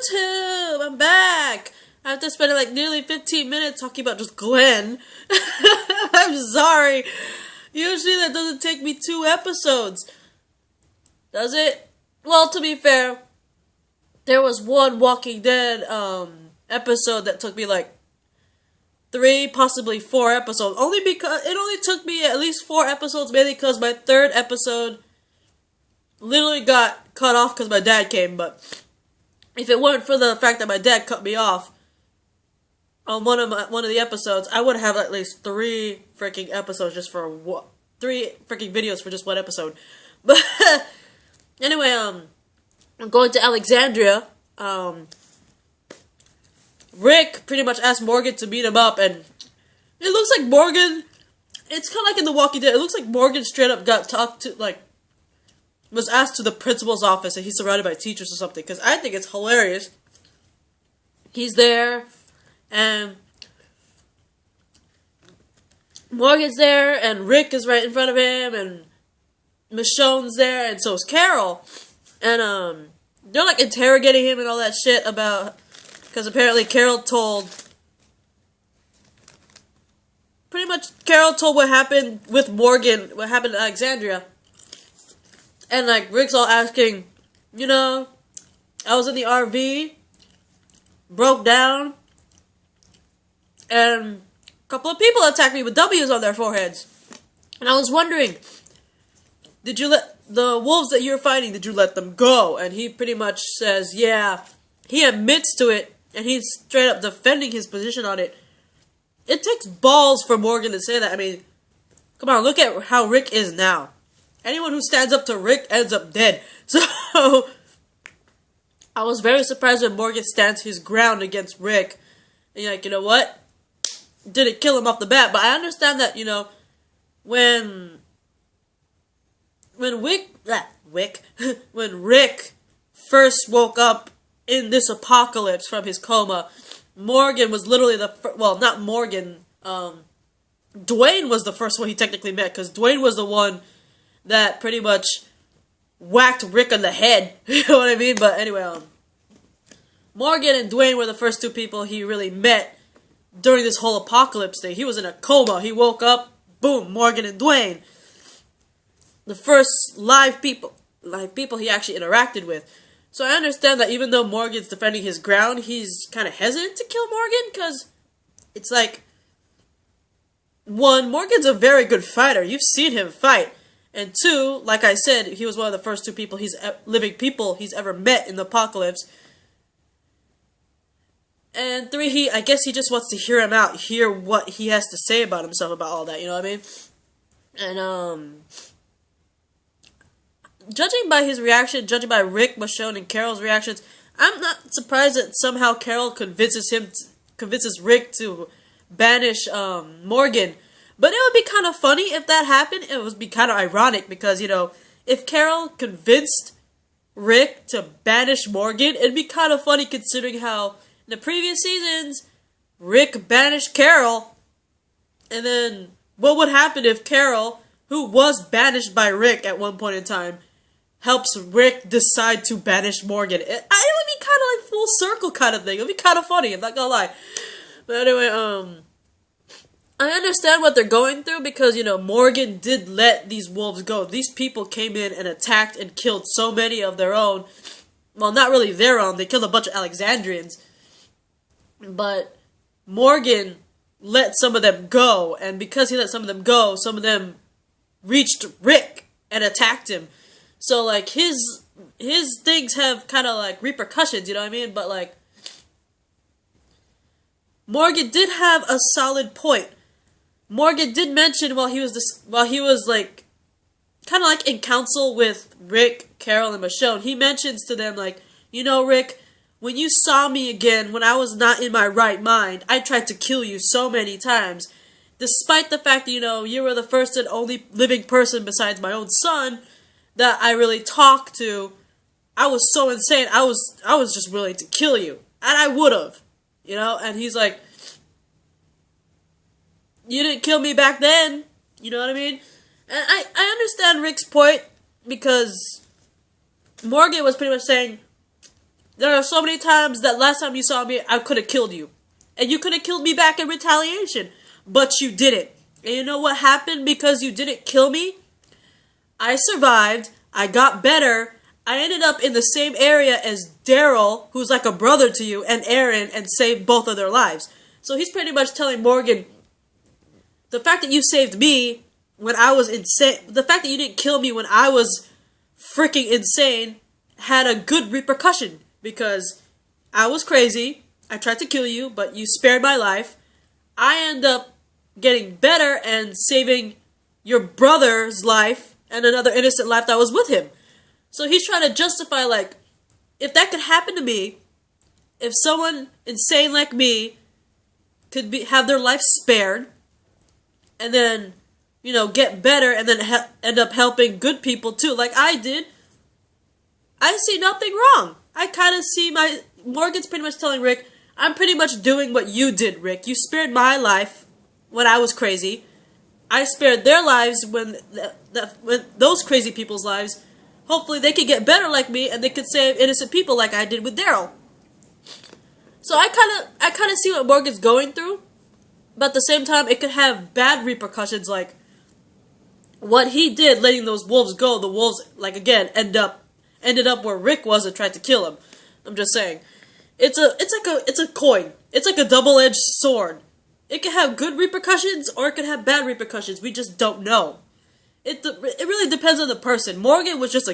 YouTube! I'm back! After spending like nearly 15 minutes talking about just Glenn. I'm sorry. Usually that doesn't take me 2 episodes. Does it? Well, to be fair, there was one Walking Dead episode that took me like 3, possibly 4 episodes. Only because it only took me at least 4 episodes, mainly because my 3rd episode literally got cut off because my dad came. But if it weren't for the fact that my dad cut me off on one of the episodes, I would have at least 3 freaking episodes just for 3 freaking videos for just 1 episode. But anyway, I'm going to Alexandria. Rick pretty much asked Morgan to meet him up, and it looks like Morgan, it's kind of like in The Walking Dead, it looks like Morgan straight up got talked to, like, was asked to the principal's office and he's surrounded by teachers or something, because I think it's hilarious. He's there, and Morgan's there, and Rick is right in front of him, and Michonne's there, and so is Carol, and, they're, like, interrogating him and all that shit about, because apparently Carol told what happened with Morgan, what happened in Alexandria, and, like, Rick's all asking, you know, I was in the RV, broke down, and a couple of people attacked me with W's on their foreheads. And I was wondering, did you let the wolves that you were fighting, did you let them go? And he pretty much says, yeah. He admits to it, and he's straight up defending his position on it. It takes balls for Morgan to say that. I mean, come on, look at how Rick is now. Anyone who stands up to Rick ends up dead. So, I was very surprised when Morgan stands his ground against Rick. And you're like, you know what? Didn't kill him off the bat. But I understand that, you know, when Rick first woke up in this apocalypse from his coma, Morgan was literally not Morgan, Dwayne was the first one he technically met, because Dwayne was the one that pretty much whacked Rick on the head, you know what I mean? But anyway, Morgan and Dwayne were the first 2 people he really met during this whole apocalypse thing. He was in a coma, he woke up, boom, Morgan and Dwayne. The first live people he actually interacted with. So I understand that even though Morgan's defending his ground, he's kind of hesitant to kill Morgan, because it's like, 1, Morgan's a very good fighter. You've seen him fight. And 2, like I said, he was one of the first 2 people living people he's ever met in the apocalypse. And 3, I guess he just wants to hear him out, hear what he has to say about himself, about all that, you know what I mean? And, judging by his reaction, judging by Rick, Michonne, and Carol's reactions, I'm not surprised that somehow Carol convinces Rick to banish Morgan. But it would be kind of funny if that happened. It would be kind of ironic because, you know, if Carol convinced Rick to banish Morgan, it'd be kind of funny considering how in the previous seasons, Rick banished Carol. And then what would happen if Carol, who was banished by Rick at one point in time, helps Rick decide to banish Morgan? It would be kind of like full circle kind of thing. It would be kind of funny, I'm not gonna lie. But anyway, I understand what they're going through because, you know, Morgan did let these wolves go. These people came in and attacked and killed so many of their own. Well, not really their own. They killed a bunch of Alexandrians. But Morgan let some of them go. And because he let some of them go, some of them reached Rick and attacked him. So, like, his things have kind of, like, repercussions, you know what I mean? But, like, Morgan did have a solid point. Morgan did mention while he was like, kind of like in council with Rick, Carol, and Michonne, he mentions to them, like, you know, Rick, when you saw me again, when I was not in my right mind, I tried to kill you so many times. Despite the fact that, you know, you were the first and only living person besides my own son that I really talked to, I was so insane, I was just willing to kill you. And I would've, you know? And he's like, you didn't kill me back then, you know what I mean? And I understand Rick's point, because Morgan was pretty much saying, There are so many times that last time you saw me, I could have killed you. And you could have killed me back in retaliation. But you didn't. And you know what happened because you didn't kill me? I survived. I got better. I ended up in the same area as Daryl, who's like a brother to you, and Aaron, and saved both of their lives. So he's pretty much telling Morgan, the fact that you saved me when I was insane, the fact that you didn't kill me when I was freaking insane, had a good repercussion. Because I was crazy, I tried to kill you, but you spared my life. I end up getting better and saving your brother's life and another innocent life that was with him. So he's trying to justify, like, if that could happen to me, if someone insane like me could have their life spared, and then, you know, get better, and then end up helping good people too, like I did, I see nothing wrong. I kind of see Morgan's pretty much telling Rick, I'm pretty much doing what you did, Rick. You spared my life when I was crazy. I spared their lives when those crazy people's lives. Hopefully they could get better like me, and they could save innocent people like I did with Daryl. So I kind of see what Morgan's going through, but at the same time, it could have bad repercussions, like what he did, letting those wolves go. The wolves, like, again, ended up where Rick was and tried to kill him. I'm just saying, it's a coin. It's like a double-edged sword. It could have good repercussions or it could have bad repercussions. We just don't know. It really depends on the person. Morgan would just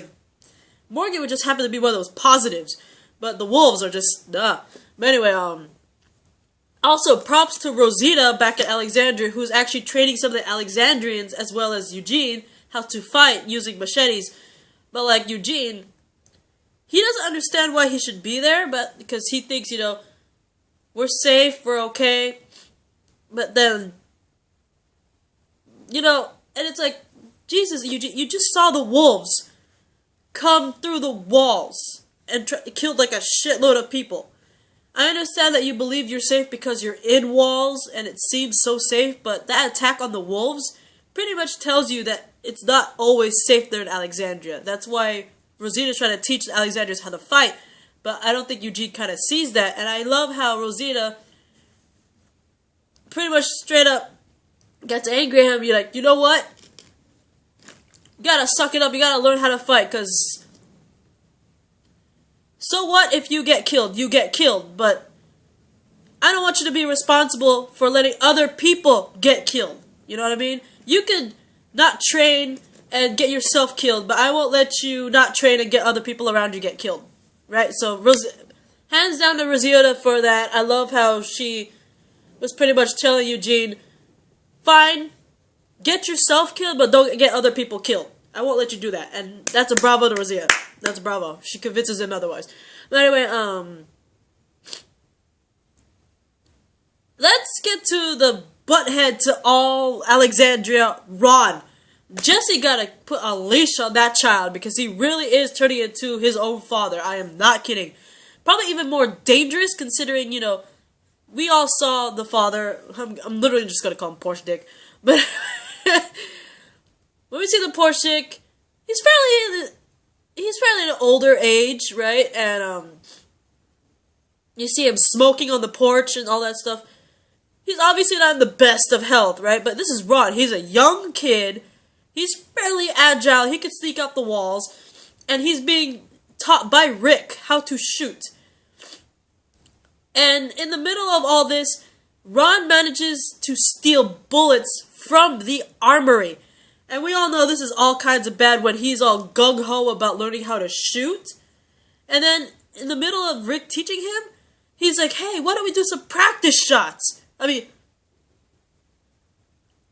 happen to be one of those positives, but the wolves are just But anyway, also props to Rosita back at Alexandria, who's actually training some of the Alexandrians as well as Eugene how to fight using machetes. But like Eugene, he doesn't understand why he should be there, but because he thinks, you know, we're safe, we're okay. But then, you know, and it's like, Jesus, you just saw the wolves come through the walls and killed like a shitload of people. I understand that you believe you're safe because you're in walls and it seems so safe, but that attack on the wolves pretty much tells you that it's not always safe there in Alexandria. That's why Rosita's trying to teach the Alexandrians how to fight, but I don't think Eugene kind of sees that. And I love how Rosita pretty much straight up gets angry at him. You're like, you know what? You gotta suck it up. You gotta learn how to fight, because so what if you get killed? You get killed, but I don't want you to be responsible for letting other people get killed. You know what I mean? You could not train and get yourself killed, but I won't let you not train and get other people around you get killed. Right? So, hands down to Rosita for that. I love how she was pretty much telling Eugene, fine, get yourself killed, but don't get other people killed. I won't let you do that. And that's a bravo to Rosita. That's a bravo. She convinces him otherwise. But anyway, let's get to the butthead to all Alexandria, Ron. Jesse gotta put a leash on that child because he really is turning into his own father. I am not kidding. Probably even more dangerous considering, you know, we all saw the father. I'm literally just gonna call him Porsche Dick. But when we see the Porsche Dick, he's fairly in an older age, right? And you see him smoking on the porch and all that stuff. He's obviously not in the best of health, right? But this is Ron. He's a young kid. He's fairly agile. He can sneak up the walls. And he's being taught by Rick how to shoot. And in the middle of all this, Ron manages to steal bullets from the armory. And we all know this is all kinds of bad when he's all gung-ho about learning how to shoot. And then, in the middle of Rick teaching him, he's like, hey, why don't we do some practice shots? I mean,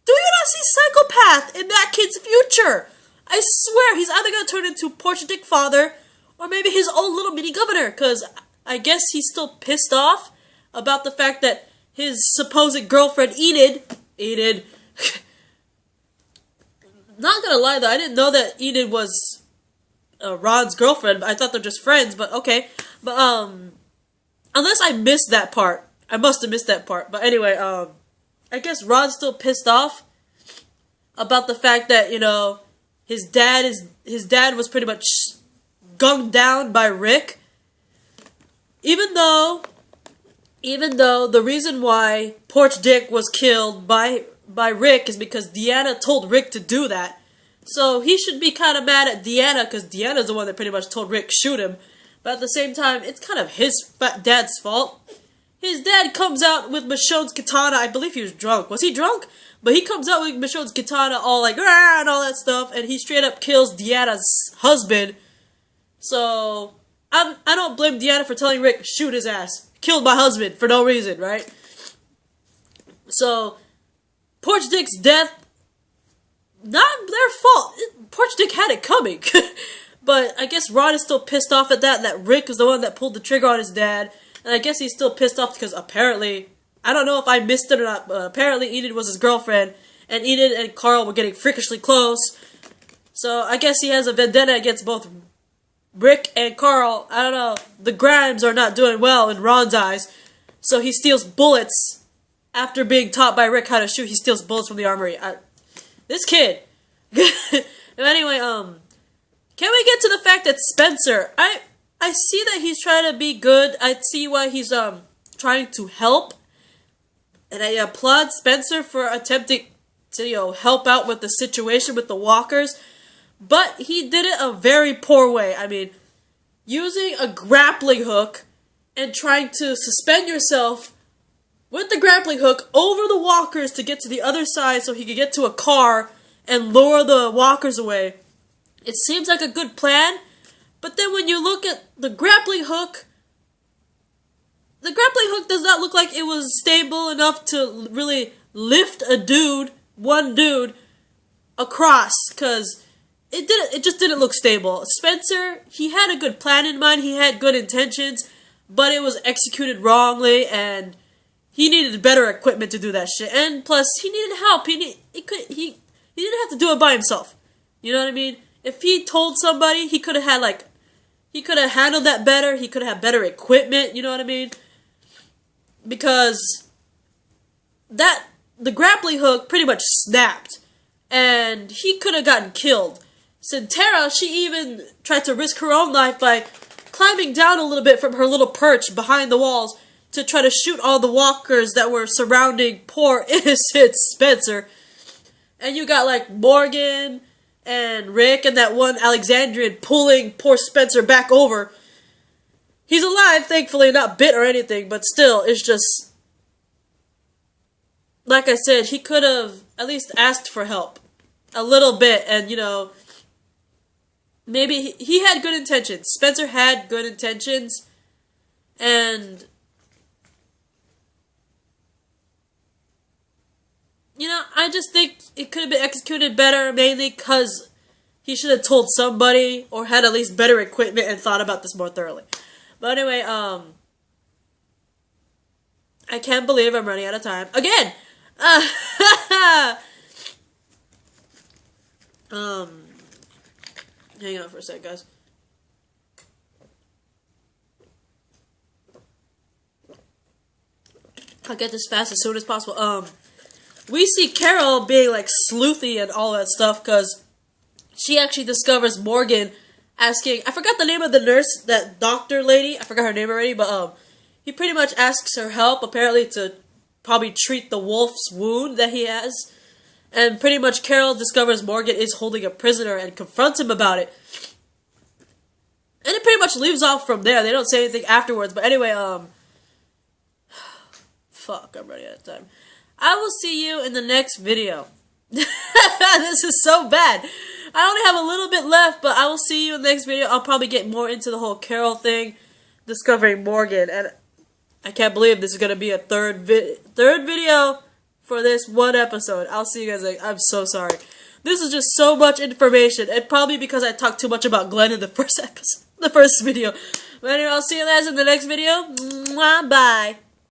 do you not see psychopath in that kid's future? I swear, he's either going to turn into Porsche Dick father, or maybe his own little mini governor, because I guess he's still pissed off about the fact that his supposed girlfriend, Enid, not gonna lie though, I didn't know that Enid was Ron's girlfriend. I thought they're just friends, but okay. But unless I missed that part, I must have missed that part. But anyway, I guess Ron's still pissed off about the fact that, you know, his dad was pretty much gunned down by Rick. Even though the reason why Porch Dick was killed by Rick is because Deanna told Rick to do that. So he should be kind of mad at Deanna because Deanna's the one that pretty much told Rick shoot him. But at the same time, it's kind of his dad's fault. His dad comes out with Michonne's katana. I believe he was drunk. Was he drunk? But he comes out with Michonne's katana all like, "Rah!" and all that stuff. And he straight up kills Deanna's husband. So, I don't blame Deanna for telling Rick, shoot his ass. Killed my husband for no reason, right? So, Porch Dick's death, not their fault. Porch Dick had it coming. But I guess Ron is still pissed off at that Rick is the one that pulled the trigger on his dad. And I guess he's still pissed off because apparently, I don't know if I missed it or not, but apparently Enid was his girlfriend. And Enid and Carl were getting freakishly close. So I guess he has a vendetta against both Rick and Carl. I don't know. The Grimes are not doing well in Ron's eyes. So he steals bullets. After being taught by Rick how to shoot, he steals bullets from the armory. This kid. Anyway, can we get to the fact that Spencer, I see that he's trying to be good. I see why he's trying to help. And I applaud Spencer for attempting to, help out with the situation with the walkers. But he did it a very poor way. I mean, using a grappling hook and trying to suspend yourself with the grappling hook over the walkers to get to the other side so he could get to a car and lure the walkers away. It seems like a good plan, but then when you look at the grappling hook does not look like it was stable enough to really lift one dude, across, because it just didn't look stable. Spencer, he had a good plan in mind, he had good intentions, but it was executed wrongly, and he needed better equipment to do that shit. And plus, he needed help. He didn't have to do it by himself. You know what I mean? If he told somebody, he could have handled that better. He could have had better equipment. You know what I mean? Because the grappling hook pretty much snapped, and he could have gotten killed. Centera, she even tried to risk her own life by climbing down a little bit from her little perch behind the walls to try to shoot all the walkers that were surrounding poor innocent Spencer. And you got like Morgan and Rick and that one Alexandrian pulling poor Spencer back over. He's alive, thankfully, not bit or anything, but still, it's just, like I said, he could have at least asked for help a little bit, and maybe he had good intentions. Spencer had good intentions, and I just think it could have been executed better, mainly because he should have told somebody or had at least better equipment and thought about this more thoroughly. But anyway, I can't believe I'm running out of time. Again! Hang on for a sec, guys. I'll get this fast as soon as possible. We see Carol being like sleuthy and all that stuff because she actually discovers Morgan asking, I forgot the name of the nurse, that doctor lady, I forgot her name already, but he pretty much asks her help apparently to probably treat the wolf's wound that he has. And pretty much Carol discovers Morgan is holding a prisoner and confronts him about it. And it pretty much leaves off from there. They don't say anything afterwards, but anyway, fuck, I'm running out of time. I will see you in the next video. This is so bad. I only have a little bit left, but I will see you in the next video. I'll probably get more into the whole Carol thing, discovering Morgan, and I can't believe this is going to be a third video for this one episode. I'll see you guys later. I'm so sorry. This is just so much information, and probably because I talked too much about Glenn in the first episode, the first video. But anyway, I'll see you guys in the next video. Mwah, bye.